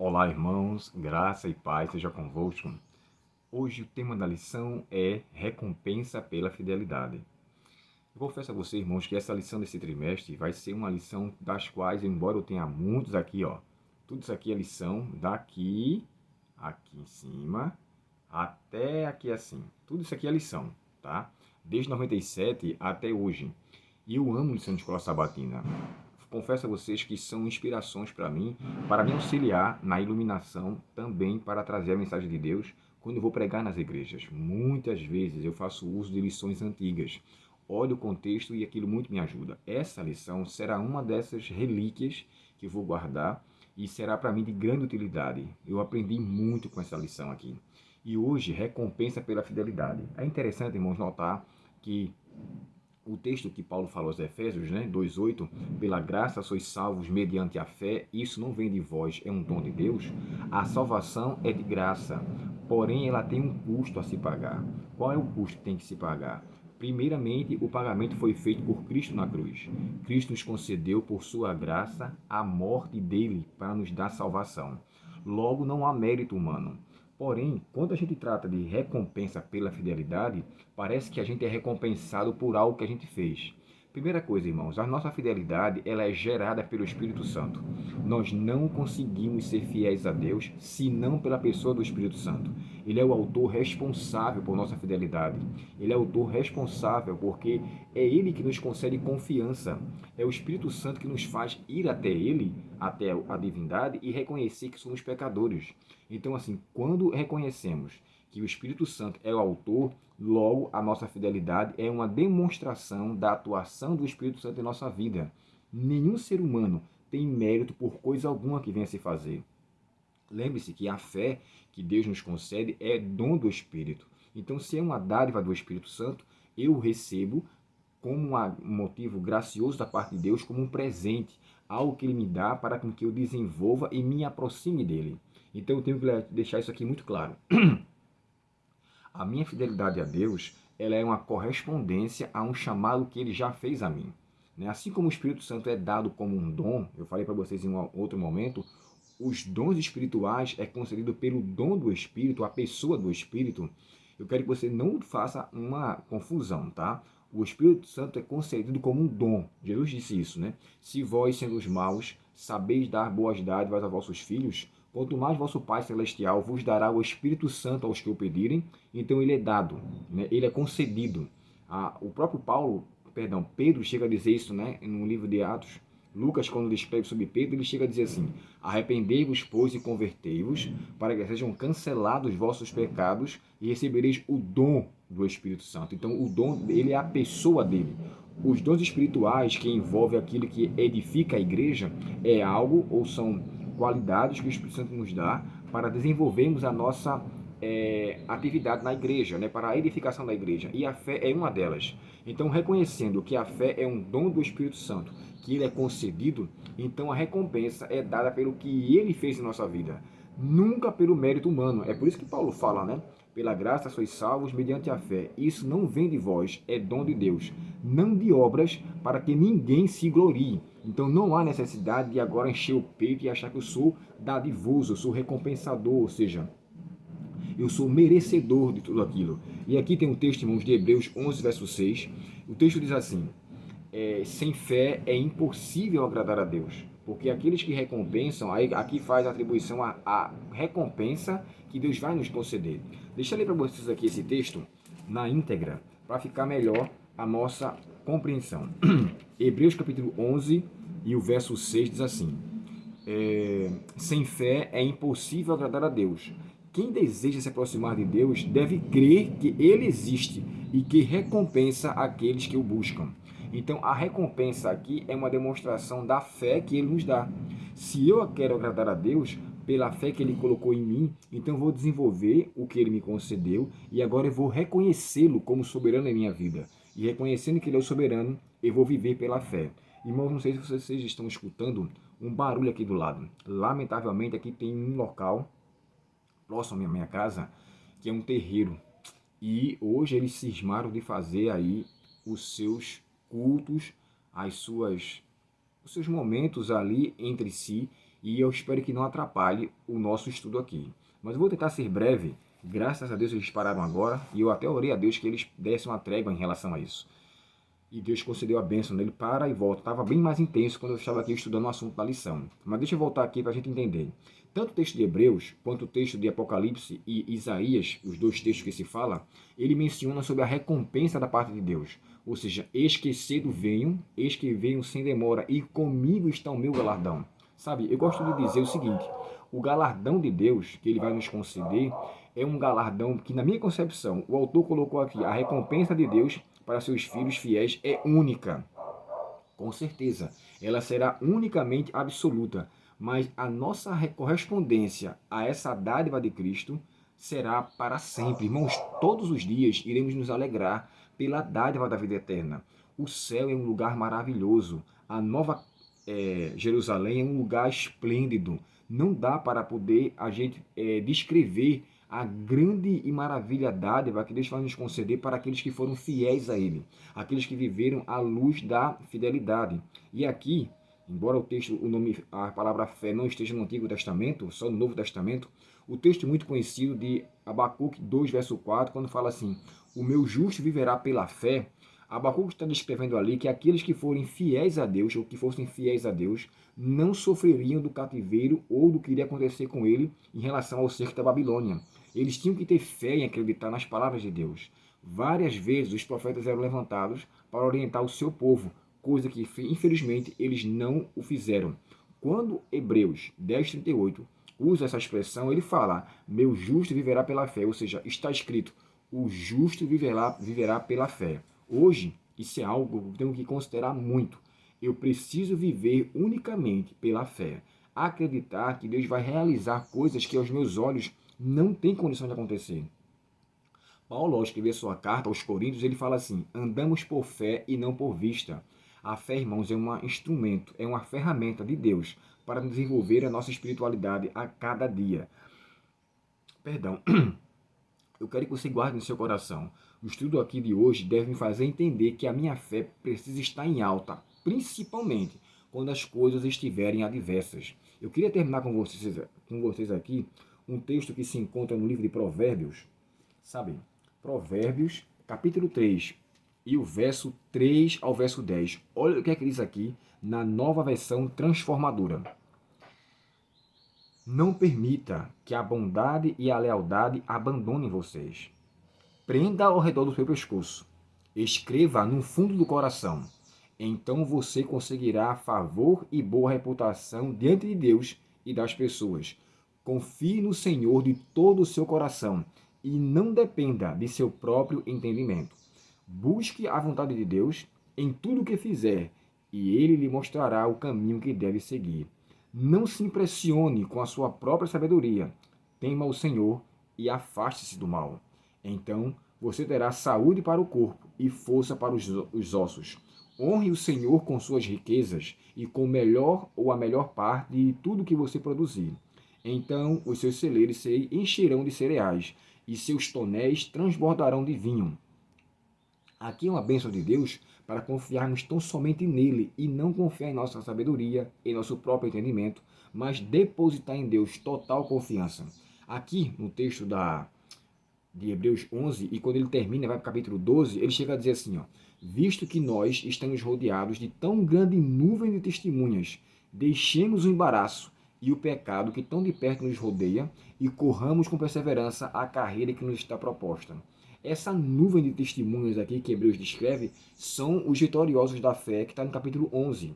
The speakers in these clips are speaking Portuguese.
Olá, irmãos, graça e paz seja convosco. Hoje o tema da lição é recompensa pela fidelidade. Eu confesso a vocês, irmãos, que essa lição desse trimestre vai ser uma lição das quais, embora eu tenha muitos aqui, tudo isso aqui é lição daqui, aqui em cima, até aqui assim. Tudo isso aqui é lição, tá? Desde 97 até hoje. E eu amo lição de escola sabatina. Confesso a vocês que são inspirações para mim, para me auxiliar na iluminação, também para trazer a mensagem de Deus quando eu vou pregar nas igrejas. Muitas vezes eu faço uso de lições antigas. Olho o contexto e aquilo muito me ajuda. Essa lição será uma dessas relíquias que eu vou guardar e será para mim de grande utilidade. Eu aprendi muito com essa lição aqui. E hoje, recompensa pela fidelidade. É interessante, irmãos, notar que o texto que Paulo falou aos Efésios, 2:8, pela graça sois salvos mediante a fé, isso não vem de vós, é um dom de Deus. A salvação é de graça, porém ela tem um custo a se pagar. Qual é o custo que tem que se pagar? Primeiramente, o pagamento foi feito por Cristo na cruz. Cristo nos concedeu, por sua graça, a morte dele para nos dar salvação. Logo, não há mérito humano. Porém, quando a gente trata de recompensa pela fidelidade, parece que a gente é recompensado por algo que a gente fez. Primeira coisa, irmãos, a nossa fidelidade ela é gerada pelo Espírito Santo. Nós não conseguimos ser fiéis a Deus senão pela pessoa do Espírito Santo. Ele é o autor responsável por nossa fidelidade. Ele é o autor responsável porque é Ele que nos concede confiança. É o Espírito Santo que nos faz ir até Ele, até a divindade e reconhecer que somos pecadores. Então, assim, quando reconhecemos que o Espírito Santo é o autor, logo a nossa fidelidade é uma demonstração da atuação do Espírito Santo em nossa vida. Nenhum ser humano tem mérito por coisa alguma que venha a se fazer. Lembre-se que a fé que Deus nos concede é dom do Espírito. Então, se é uma dádiva do Espírito Santo, eu recebo como um motivo gracioso da parte de Deus, como um presente, algo que Ele me dá para que eu desenvolva e me aproxime dEle. Então eu tenho que deixar isso aqui muito claro. A minha fidelidade a Deus, ela é uma correspondência a um chamado que Ele já fez a mim. Assim como o Espírito Santo é dado como um dom, eu falei para vocês em um outro momento, os dons espirituais é concedido pelo dom do Espírito, a pessoa do Espírito. Eu quero que você não faça uma confusão, tá? O Espírito Santo é concedido como um dom. Jesus disse isso, né? Se vós, sendo os maus, sabeis dar boas dádivas a vossos filhos, quanto mais vosso Pai Celestial vos dará o Espírito Santo aos que o pedirem, então ele é dado, né? Ele é concedido. O próprio Pedro chega a dizer isso, né? No livro de Atos. Lucas, quando ele escreve sobre Pedro, ele chega a dizer assim: arrependei-vos, pois, e convertei-vos, para que sejam cancelados vossos pecados e recebereis o dom do Espírito Santo. Então, o dom, ele é a pessoa dele. Os dons espirituais, que envolvem aquilo que edifica a igreja, é algo ou são qualidades que o Espírito Santo nos dá para desenvolvermos a nossa atividade na igreja, né, para a edificação da igreja. E a fé é uma delas. Então, reconhecendo que a fé é um dom do Espírito Santo, que ele é concedido, então a recompensa é dada pelo que ele fez em nossa vida, nunca pelo mérito humano. É por isso que Paulo fala, né? Pela graça sois salvos mediante a fé. Isso não vem de vós, é dom de Deus, não de obras, para que ninguém se glorie. Então não há necessidade de agora encher o peito e achar que eu sou dadivoso, eu sou recompensador, ou seja, eu sou merecedor de tudo aquilo. E aqui tem um texto, irmãos, de Hebreus 11, verso 6. O texto diz assim: sem fé é impossível agradar a Deus, porque aqueles que recompensam, aí aqui faz a atribuição à recompensa que Deus vai nos conceder. Deixa eu ler para vocês aqui esse texto na íntegra, para ficar melhor a nossa compreensão. Hebreus capítulo 11 e o verso 6 diz assim: sem fé é impossível agradar a Deus. Quem deseja se aproximar de Deus deve crer que Ele existe e que recompensa aqueles que o buscam. Então, a recompensa aqui é uma demonstração da fé que Ele nos dá. Se eu quero agradar a Deus, pela fé que Ele colocou em mim, então eu vou desenvolver o que Ele me concedeu e agora eu vou reconhecê-lo como soberano em minha vida. E reconhecendo que Ele é o soberano, eu vou viver pela fé. Irmãos, não sei se vocês estão escutando um barulho aqui do lado. Lamentavelmente, aqui tem um local próximo à minha casa, que é um terreiro. E hoje eles cismaram de fazer aí os seus cultos, os seus momentos ali entre si. e eu espero que não atrapalhe o nosso estudo aqui. Mas eu vou tentar ser breve. Graças a Deus eles pararam agora e eu até orei a Deus que eles dessem uma trégua em relação a isso. E Deus concedeu a bênção nele, para e volta. Estava bem mais intenso quando eu estava aqui estudando o assunto da lição. Mas deixa eu voltar aqui para a gente entender. Tanto o texto de Hebreus, quanto o texto de Apocalipse e Isaías, os dois textos que se fala, ele menciona sobre a recompensa da parte de Deus. Ou seja, eis que cedo venho, eis que venho sem demora, e comigo está o meu galardão. Sabe, eu gosto de dizer o seguinte, o galardão de Deus, que ele vai nos conceder, é um galardão que, na minha concepção, o autor colocou aqui, a recompensa de Deus para seus filhos fiéis é única. Com certeza, ela será unicamente absoluta, mas a nossa correspondência a essa dádiva de Cristo será para sempre. Irmãos, todos os dias iremos nos alegrar pela dádiva da vida eterna. O céu é um lugar maravilhoso. A nova Jerusalém é um lugar esplêndido. Não dá para poder a gente descrever a grande e maravilha dádiva que Deus vai nos conceder para aqueles que foram fiéis a Ele, aqueles que viveram à luz da fidelidade. E aqui, embora o texto, a palavra fé não esteja no Antigo Testamento, só no Novo Testamento, o texto muito conhecido de Abacuque 2, verso 4, quando fala assim, o meu justo viverá pela fé, Abacuque está descrevendo ali que aqueles que forem fiéis a Deus, ou que fossem fiéis a Deus, não sofreriam do cativeiro ou do que iria acontecer com ele em relação ao cerco da Babilônia. Eles tinham que ter fé em acreditar nas palavras de Deus. Várias vezes os profetas eram levantados para orientar o seu povo, coisa que, infelizmente, eles não o fizeram. Quando Hebreus 10:38 usa essa expressão, ele fala, meu justo viverá pela fé, ou seja, está escrito, o justo viverá pela fé. Hoje, isso é algo que eu tenho que considerar muito. Eu preciso viver unicamente pela fé. Acreditar que Deus vai realizar coisas que aos meus olhos não tem condição de acontecer. Paulo, ao escrever sua carta aos Coríntios, ele fala assim, andamos por fé e não por vista. A fé, irmãos, é um instrumento, é uma ferramenta de Deus para desenvolver a nossa espiritualidade a cada dia. Perdão. Eu quero que você guarde no seu coração. O estudo aqui de hoje deve me fazer entender que a minha fé precisa estar em alta, principalmente quando as coisas estiverem adversas. Eu queria terminar com vocês aqui um texto que se encontra no livro de Provérbios, sabe? Provérbios, capítulo 3, e o verso 3 ao verso 10. Olha o que é que diz aqui na nova versão transformadora. Não permita que a bondade e a lealdade abandonem vocês. Prenda ao redor do seu pescoço. Escreva no fundo do coração. Então você conseguirá favor e boa reputação diante de Deus e das pessoas. Confie no Senhor de todo o seu coração e não dependa de seu próprio entendimento. Busque a vontade de Deus em tudo o que fizer e Ele lhe mostrará o caminho que deve seguir. Não se impressione com a sua própria sabedoria. Tema o Senhor e afaste-se do mal. Então você terá saúde para o corpo e força para os ossos. Honre o Senhor com suas riquezas e com o melhor ou a melhor parte de tudo que você produzir. Então os seus celeiros se encherão de cereais e seus tonéis transbordarão de vinho. Aqui é uma bênção de Deus para confiarmos tão somente nele e não confiar em nossa sabedoria, em nosso próprio entendimento, mas depositar em Deus total confiança. Aqui no texto de Hebreus 11, e quando ele termina, vai para o capítulo 12, ele chega a dizer assim, ó, visto que nós estamos rodeados de tão grande nuvem de testemunhas, deixemos o embaraço e o pecado que tão de perto nos rodeia e corramos com perseverança a carreira que nos está proposta. Essa nuvem de testemunhas aqui que Hebreus descreve são os vitoriosos da fé, que está no capítulo 11.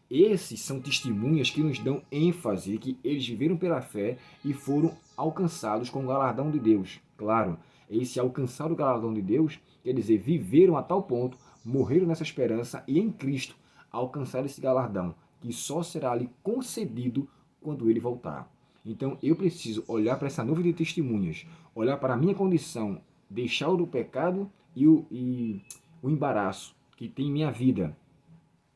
Esses são testemunhas que nos dão ênfase, que eles viveram pela fé e foram alcançados com o galardão de Deus. Claro, esse alcançar o galardão de Deus, quer dizer, viveram a tal ponto, morreram nessa esperança e em Cristo alcançaram esse galardão, que só será lhe concedido quando ele voltar. Então eu preciso olhar para essa nuvem de testemunhas, olhar para a minha condição, deixar o pecado e o embaraço que tem em minha vida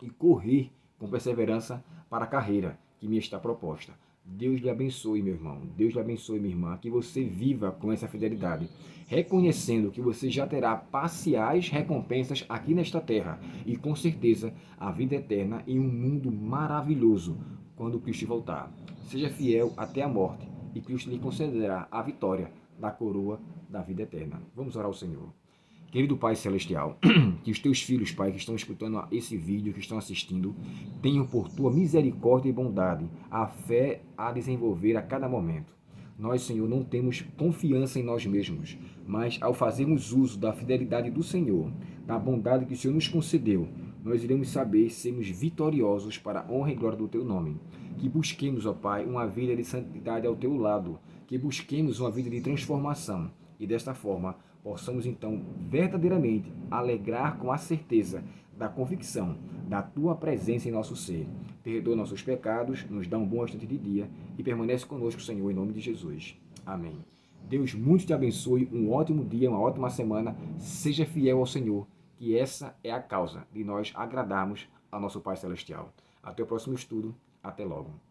e correr com perseverança para a carreira que me está proposta. Deus lhe abençoe, meu irmão. Deus lhe abençoe, minha irmã. Que você viva com essa fidelidade, reconhecendo que você já terá parciais recompensas aqui nesta terra e, com certeza, a vida eterna em um mundo maravilhoso, quando Cristo voltar. Seja fiel até a morte, e Cristo lhe concederá a vitória da coroa da vida eterna. Vamos orar ao Senhor. Querido Pai Celestial, que os teus filhos, Pai, que estão escutando esse vídeo, que estão assistindo, tenham por tua misericórdia e bondade a fé a desenvolver a cada momento. Nós, Senhor, não temos confiança em nós mesmos, mas ao fazermos uso da fidelidade do Senhor, da bondade que o Senhor nos concedeu, nós iremos saber sermos vitoriosos para a honra e glória do teu nome. Que busquemos, ó Pai, uma vida de santidade ao teu lado, que busquemos uma vida de transformação e desta forma possamos então verdadeiramente alegrar com a certeza da convicção da tua presença em nosso ser. Perdoa nossos pecados, nos dá um bom restante de dia e permanece conosco, Senhor, em nome de Jesus. Amém. Deus muito te abençoe, um ótimo dia, uma ótima semana. Seja fiel ao Senhor, que essa é a causa de nós agradarmos ao nosso Pai Celestial. Até o próximo estudo. Até logo.